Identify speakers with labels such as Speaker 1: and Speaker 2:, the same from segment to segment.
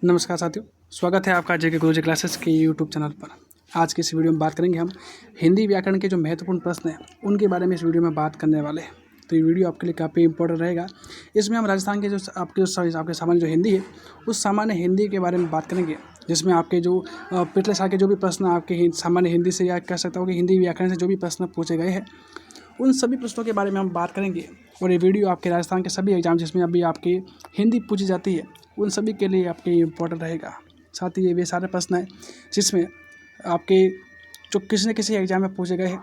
Speaker 1: नमस्कार साथियों, स्वागत है आपका जेके गुरुजी क्लासेस के यूट्यूब चैनल पर। आज की इस वीडियो में बात करेंगे हम हिंदी व्याकरण के जो महत्वपूर्ण प्रश्न हैं उनके बारे में इस वीडियो में बात करने वाले हैं। तो ये वीडियो आपके लिए काफ़ी इंपॉर्टेंट रहेगा। इसमें हम राजस्थान के जो आपके सामान्य जो हिंदी है उस सामान्य हिंदी के बारे में बात करेंगे, जिसमें आपके जो पिछले साल के जो भी प्रश्न आपके सामान्य हिंदी से या कह सकता हूँ कि हिंदी व्याकरण से जो भी प्रश्न पूछे गए हैं उन सभी प्रश्नों के बारे में हम बात करेंगे। और ये वीडियो आपके राजस्थान के सभी एग्जाम जिसमें अभी आपकी हिंदी पूछी जाती है उन सभी के लिए आपके इम्पोर्टेंट रहेगा। साथ ही ये वे सारे प्रश्न हैं जिसमें आपके जो किसी न किसी एग्जाम में पूछे गए हैं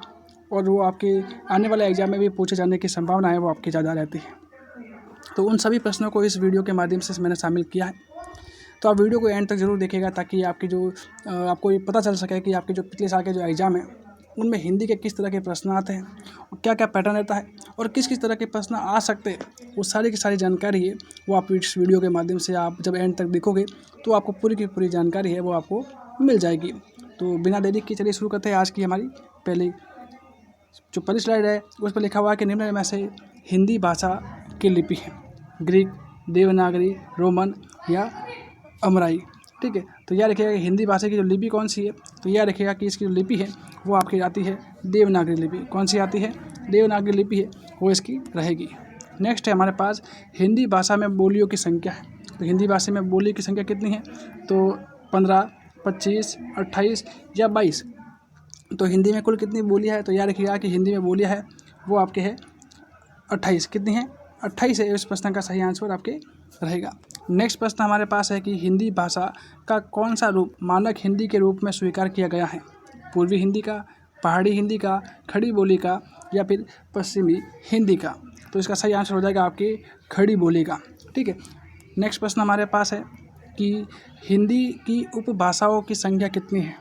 Speaker 1: और वो आपके आने वाले एग्जाम में भी पूछे जाने की संभावना है वो आपकी ज़्यादा रहती है। तो उन सभी प्रश्नों को इस वीडियो के माध्यम से मैंने शामिल किया है। तो आप वीडियो को एंड तक ज़रूर देखिएगा ताकि आपकी जो आपको ये पता चल सके कि आपके जो पिछले साल के जो एग्ज़ाम है उनमें हिंदी के किस तरह के प्रश्न आते हैं और क्या क्या पैटर्न रहता है और किस किस तरह के प्रश्न आ सकते हैं, वो सारी की सारी जानकारी है वो आप इस वीडियो के माध्यम से आप जब एंड तक देखोगे तो आपको पूरी की पूरी जानकारी है वो आपको मिल जाएगी। तो बिना देरी के चलिए शुरू करते हैं आज की हमारी पहली स्लाइड है। उस पर लिखा हुआ है कि निम्न में से हिंदी भाषा की लिपि है ग्रीक, देवनागरी, रोमन या अमराई। ठीक है, तो यह रखिएगा कि हिंदी भाषा की जो लिपि कौन सी है, तो यह रखिएगा कि इसकी जो लिपि है वो आपकी आती है देवनागरी लिपि। कौन सी आती है? देवनागरी लिपि है वो इसकी रहेगी। नेक्स्ट है हमारे पास हिंदी भाषा में बोलियों की संख्या है। तो हिंदी भाषा में बोलियों की संख्या कितनी है? तो 15, 25, 28 या 22। तो हिंदी में कुल कितनी बोलियाँ है? तो यह रखिएगा कि हिंदी में बोलियाँ है वो आपके है 28। कितनी है? 28 है। इस प्रश्न का सही आंसर आपके रहेगा। नेक्स्ट प्रश्न हमारे पास है कि हिंदी भाषा का कौन सा रूप मानक हिंदी के रूप में स्वीकार किया गया है? पूर्वी हिंदी का, पहाड़ी हिंदी का, खड़ी बोली का या फिर पश्चिमी हिंदी का? तो इसका सही आंसर हो जाएगा आपकी खड़ी बोली का। ठीक है, नेक्स्ट प्रश्न हमारे पास है कि हिंदी की उपभाषाओं की संख्या कितनी है?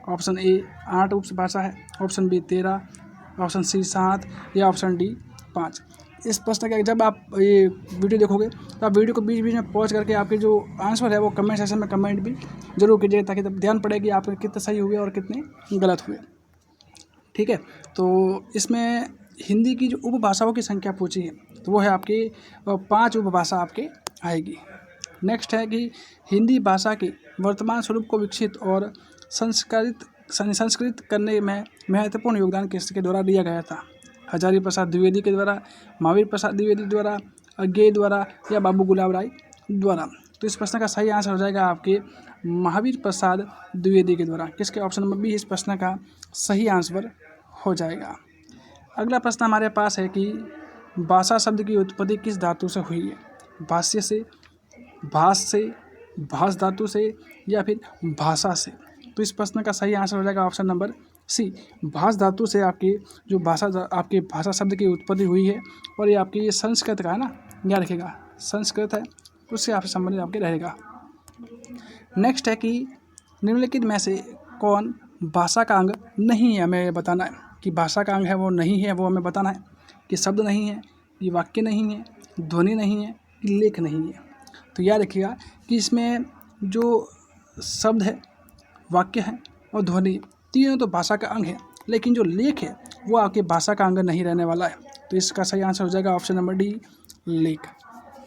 Speaker 1: ऑप्शन ए 8 उपभाषा है, ऑप्शन बी 13, ऑप्शन सी 7 या ऑप्शन डी 5। इस प्रश्न का जब आप ये वीडियो देखोगे तो आप वीडियो को बीच बीच में पॉज करके आपके जो आंसर है वो कमेंट सेक्शन में कमेंट भी जरूर कीजिए ताकि तब ध्यान पड़े कि आपके कितने सही हुए और कितने गलत हुए। ठीक है, तो इसमें हिंदी की जो उपभाषाओं की संख्या पूछी है तो वो है आपकी 5 उपभाषा आपके आएगी। नेक्स्ट है कि हिंदी भाषा के वर्तमान स्वरूप को विकसित और संस्कृत करने में महत्वपूर्ण योगदान किसके द्वारा दिया गया था? हजारी प्रसाद द्विवेदी के द्वारा, महावीर प्रसाद द्विवेदी द्वारा, अज्ञेय द्वारा या बाबू गुलाब राय द्वारा? तो इस प्रश्न का सही आंसर हो जाएगा आपके महावीर प्रसाद द्विवेदी के द्वारा। किसके? ऑप्शन नंबर बी इस प्रश्न का सही आंसर हो जाएगा। अगला प्रश्न हमारे पास है कि भाषा शब्द की उत्पत्ति किस धातु से हुई है? भाष्य से, भाष से, भाष धातु से या फिर भाषा से? तो इस प्रश्न का सही आंसर हो जाएगा ऑप्शन नंबर सी, भाष धातु से आपकी जो आपके भाषा शब्द की उत्पत्ति हुई है। और ये आपकी ये संस्कृत का है ना, याद रखिएगा संस्कृत है उससे आपसे संबंधित आपके रहेगा। नेक्स्ट है कि निम्नलिखित में से कौन भाषा का अंग नहीं है? हमें बताना है कि भाषा का अंग है वो नहीं है, वो हमें बताना है कि शब्द नहीं है, ये वाक्य नहीं है, ध्वनि नहीं है, लेख नहीं है। तो याद रखिएगा कि इसमें जो शब्द है, वाक्य है और ध्वनि तीनों तो भाषा का अंग है, लेकिन जो लेख है वो आपके भाषा का अंग नहीं रहने वाला है। तो इसका सही आंसर हो जाएगा ऑप्शन नंबर डी, लेख।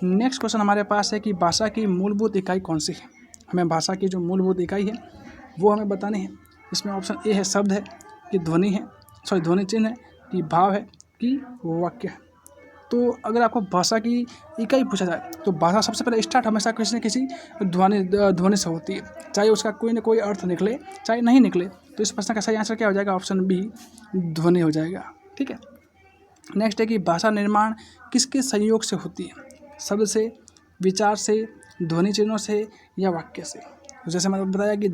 Speaker 1: नेक्स्ट क्वेश्चन हमारे पास है कि भाषा की मूलभूत इकाई कौन सी है? हमें भाषा की जो मूलभूत इकाई है वो हमें बतानी है। इसमें ऑप्शन ए है शब्द है कि ध्वनि है, ध्वनि चिन्ह है कि भाव है कि वाक्य है। तो अगर आपको भाषा की इकाई पूछा जाए तो भाषा सबसे पहले स्टार्ट हमेशा किसी न किसी ध्वनि से होती है, चाहे उसका कोई ना कोई अर्थ निकले चाहे नहीं निकले। तो इस प्रश्न का सही आंसर क्या हो जाएगा? ऑप्शन बी, ध्वनि हो जाएगा। ठीक है, नेक्स्ट है कि भाषा निर्माण किसके संयोग से होती है? शब्द से, विचार से, ध्वनि चिन्हों से या वाक्य से? तो जैसे मैंने बताया कि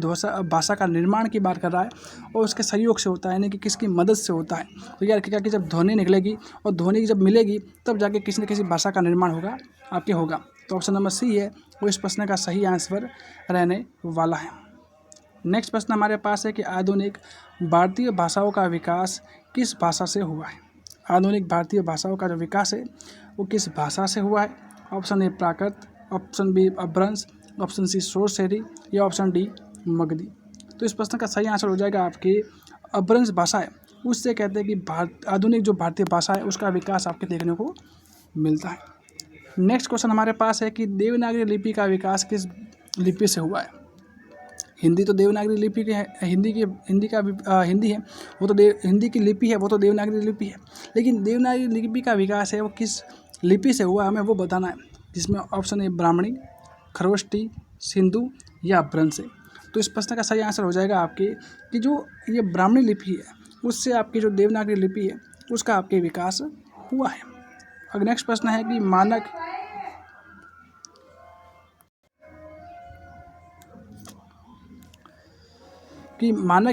Speaker 1: भाषा का निर्माण की बात कर रहा है और उसके सहयोग से होता है, यानी कि किसकी मदद से होता है। तो यार क्या कि जब ध्वनि निकलेगी और ध्वनि जब मिलेगी तब जाके किसी न किसी भाषा का निर्माण होगा आपके होगा। तो ऑप्शन नंबर सी है वो इस प्रश्न का सही आंसर रहने वाला है। नेक्स्ट प्रश्न हमारे पास है कि आधुनिक भारतीय भाषाओं का विकास किस भाषा से हुआ है? आधुनिक भारतीय भाषाओं का जो विकास है वो किस भाषा से हुआ है? Option A Prakrit, option B Apabhramsha, option C शोर शैली या ऑप्शन डी मगधी? तो इस प्रश्न का सही आंसर हो जाएगा आपकी अपभ्रंश भाषा है उससे कहते हैं कि आधुनिक जो भारतीय भाषा है उसका विकास आपके देखने को मिलता है। नेक्स्ट क्वेश्चन हमारे पास है कि देवनागरी लिपि का विकास किस लिपि से हुआ है। हिंदी तो देवनागरी लिपि की है, हिंदी है वो तो हिंदी की लिपि है वो तो देवनागरी लिपि है, लेकिन देवनागरी लिपि का विकास है वो किस लिपि से हुआ हमें वो बताना है, जिसमें ऑप्शन है ब्राह्मणी, खरोष्टी, सिंधु या अपभ्रंश से। तो इस प्रश्न का सही आंसर हो जाएगा आपके कि जो ये ब्राह्मणी लिपि है उससे आपकी जो देवनागरी लिपि है उसका आपके विकास हुआ है। अगर नेक्स्ट प्रश्न है कि मानक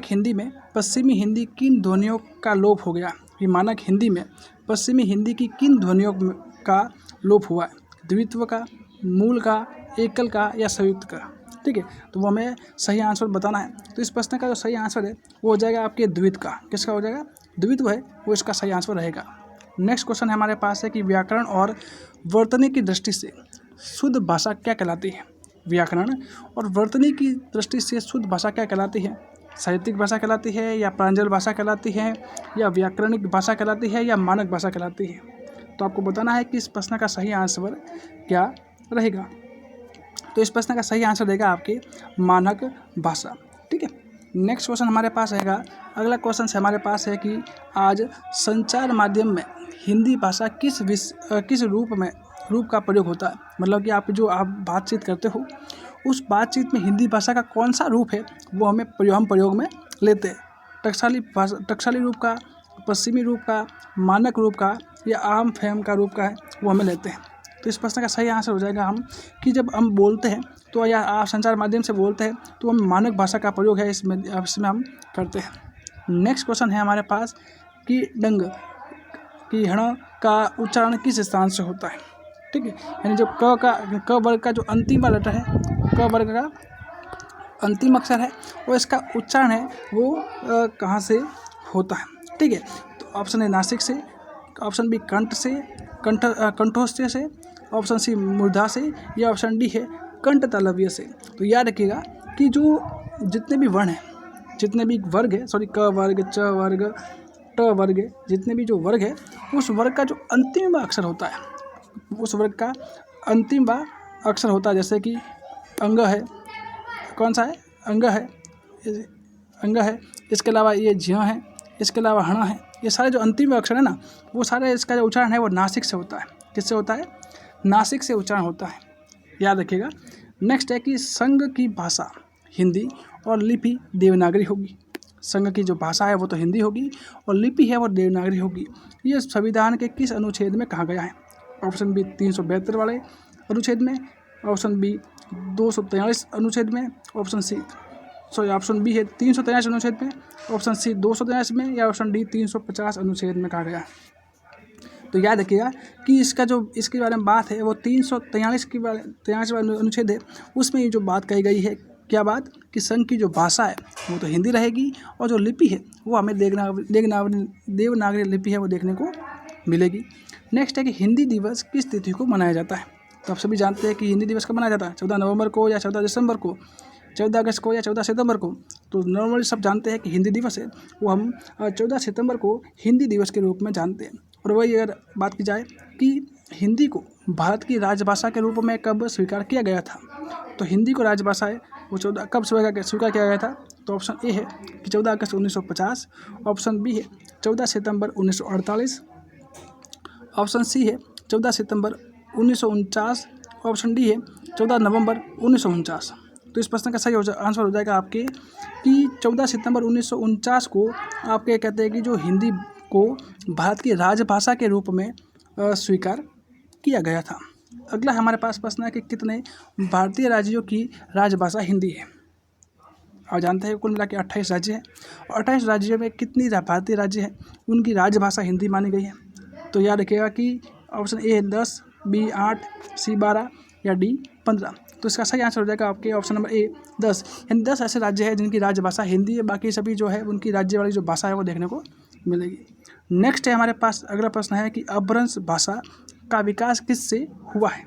Speaker 1: हिंदी में पश्चिमी हिंदी किन ध्वनियों का लोप हो गया। कि मानक हिंदी में पश्चिमी हिंदी की किन ध्वनियों का लोप हुआ है, द्वित्व का, मूल का, एकल का या संयुक्त का। ठीक है, तो वो हमें सही आंसर बताना है। तो इस प्रश्न का जो सही आंसर है वो हो जाएगा आपके द्वित्व का। किसका हो जाएगा, द्वित्व है वो इसका सही आंसर रहेगा। नेक्स्ट क्वेश्चन हमारे पास है कि व्याकरण और वर्तनी की दृष्टि से शुद्ध भाषा क्या कहलाती है। व्याकरण और वर्तनी की दृष्टि से शुद्ध भाषा क्या कहलाती है, साहित्यिक भाषा कहलाती है या प्रांजल भाषा कहलाती है या व्याकरणिक भाषा कहलाती है या मानक भाषा कहलाती है। तो आपको बताना है कि इस प्रश्न का सही आंसर क्या रहेगा। तो इस प्रश्न का सही आंसर रहेगा आपके मानक भाषा। ठीक है, नेक्स्ट क्वेश्चन हमारे पास रहेगा, अगला क्वेश्चन हमारे पास है कि आज संचार माध्यम में हिंदी भाषा किस रूप का प्रयोग होता है। मतलब कि आप बातचीत करते हो उस बातचीत में हिंदी भाषा का कौन सा रूप है वो हम प्रयोग में लेते हैं। टकसाली रूप का, पश्चिमी रूप का, मानक रूप का या आम फहम का रूप का है वो हमें लेते हैं। तो इस प्रश्न का सही आंसर हो जाएगा हम कि जब हम बोलते हैं तो या आप संचार माध्यम से बोलते हैं तो हम मानक भाषा का प्रयोग है इसमें हम करते हैं। नेक्स्ट क्वेश्चन है हमारे पास कि डंग की हण का उच्चारण किस स्थान से होता है। ठीक है, यानी जो क वर्ग का जो अंतिम वाला लेटर है, क वर्ग का अंतिम अक्षर है और इसका उच्चारण है वो कहाँ से होता है। ठीक है, तो ऑप्शन है नासिक से, ऑप्शन बी कंठ से, कंठोस्थ से, ऑप्शन सी मूर्धा से या ऑप्शन डी है कंठ तालव्य से। तो याद रखिएगा कि जो जितने भी वर्ण हैं, जितने भी वर्ग है, क वर्ग, च वर्ग, ट वर्ग, जितने भी जो वर्ग है उस वर्ग का जो अंतिम अक्षर होता है, उस वर्ग का अंतिम अक्षर होता है। जैसे कि अंग है, कौन सा है, अंग है, इसके अलावा ये ज्य है, इसके अलावा हण है, ये सारे जो अंतिम अक्षर है ना वो सारे इसका जो उच्चारण है वो नासिक से होता है। किससे होता है, नासिक से उच्चारण होता है, याद रखिएगा। नेक्स्ट है कि संघ की भाषा हिंदी और लिपि देवनागरी होगी। संघ की जो भाषा है वो तो हिंदी होगी और लिपि है वो देवनागरी होगी। ये संविधान के किस अनुच्छेद में कहा गया है। ऑप्शन बी 372 वाले अनुच्छेद में, ऑप्शन बी 243 अनुच्छेद में, ऑप्शन बी है 343 अनुच्छेद में, ऑप्शन सी 243 में या ऑप्शन डी 350 अनुच्छेद में कहा गया है। तो याद रखिएगा कि इसके बारे में बात है वो 343 अनुच्छेद है, उसमें ये जो बात कही गई है, क्या बात, कि संघ की जो भाषा है वो तो हिंदी रहेगी और जो लिपि है वो हमें देवनागरी लिपि है वो देखने को मिलेगी। नेक्स्ट है कि हिंदी दिवस किस तिथि को मनाया जाता है। तो आप सभी जानते हैं कि हिंदी दिवस कब मनाया जाता है, 14 नवंबर को या 14 दिसंबर को, 14 अगस्त को या 14 सितंबर को। तो नॉर्मली सब जानते हैं कि हिंदी दिवस है वो हम 14 सितंबर को हिंदी दिवस के रूप में जानते हैं। और वही अगर बात की जाए कि हिंदी को भारत की राजभाषा के रूप में कब स्वीकार किया गया था, तो हिंदी को राजभाषा है वो कब स्वीकार किया गया था। तो ऑप्शन ए है कि 14 अगस्त 1950, ऑप्शन बी है 14 सितंबर 1948, ऑप्शन सी है 14 सितंबर 1949, ऑप्शन डी है 14 नवंबर 1949। तो इस प्रश्न का सही आंसर हो जाएगा आपके कि 14 सितंबर 1949 को आपके कहते हैं कि जो हिंदी को भारत की राजभाषा के रूप में स्वीकार किया गया था। अगला हमारे पास प्रश्न है कि कितने भारतीय राज्यों की राजभाषा हिंदी है। आप जानते हैं कुल मिला के 28 राज्य हैं और 28 राज्यों में कितनी भारतीय राज्य हैं उनकी राजभाषा हिंदी मानी गई है। तो याद रखिएगा कि ऑप्शन ए 10, बी 8, सी 12 या डी 15। तो इसका सही आंसर हो जाएगा आपके ऑप्शन नंबर ए 10, यानी 10 ऐसे राज्य हैं जिनकी राजभाषा हिंदी है, बाकी सभी जो है उनकी राज्य वाली जो भाषा है वो देखने को मिलेगी। नेक्स्ट है हमारे पास अगला प्रश्न है कि अपभ्रंश भाषा का विकास किससे हुआ है।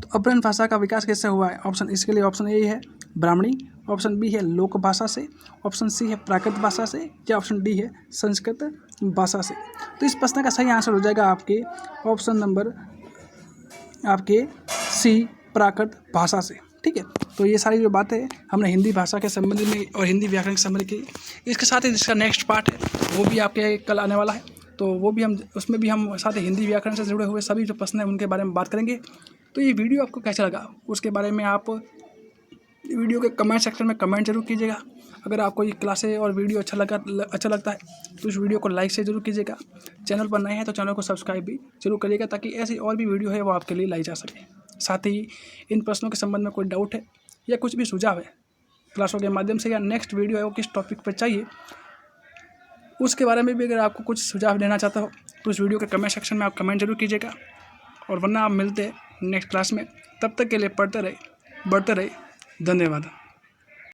Speaker 1: तो अपभ्रंश भाषा का विकास किससे हुआ है। ऑप्शन इसके लिए ऑप्शन ए है ब्राह्मणी, ऑप्शन बी है लोक भाषा से, ऑप्शन सी है प्राकृत भाषा से, या ऑप्शन डी है संस्कृत भाषा से। तो इस प्रश्न का सही आंसर हो जाएगा आपके ऑप्शन नंबर आपके सी प्राकृत भाषा से। ठीक है, तो ये सारी जो बातें हमने हिंदी भाषा के संबंध में और हिंदी व्याकरण के संबंध की, इसके साथ ही जिसका नेक्स्ट पार्ट है वो भी आपके कल आने वाला है, तो वो भी हम उसमें भी हम साथ ही हिंदी व्याकरण से जुड़े हुए सभी जो प्रश्न हैं उनके बारे में बात करेंगे। तो ये वीडियो आपको कैसा लगा उसके बारे में आप वीडियो के कमेंट सेक्शन में कमेंट जरूर कीजिएगा। अगर आपको ये क्लासें और वीडियो अच्छा लगता है तो इस वीडियो को लाइक से जरूर कीजिएगा। चैनल पर नए हैं तो चैनल को सब्सक्राइब भी जरूर करिएगा, ताकि ऐसी और भी वीडियो है वो आपके लिए लाई जा सके। साथ ही इन प्रश्नों के संबंध में कोई डाउट है या कुछ भी सुझाव है क्लासों के माध्यम से, या नेक्स्ट वीडियो है वो किस टॉपिक पर चाहिए उसके बारे में भी अगर आपको कुछ सुझाव देना चाहता हो तो इस वीडियो के कमेंट सेक्शन में आप कमेंट जरूर कीजिएगा। और वरना आप मिलते हैं नेक्स्ट क्लास में, तब तक के लिए पढ़ते रहे, बढ़ते रहे। धन्यवाद।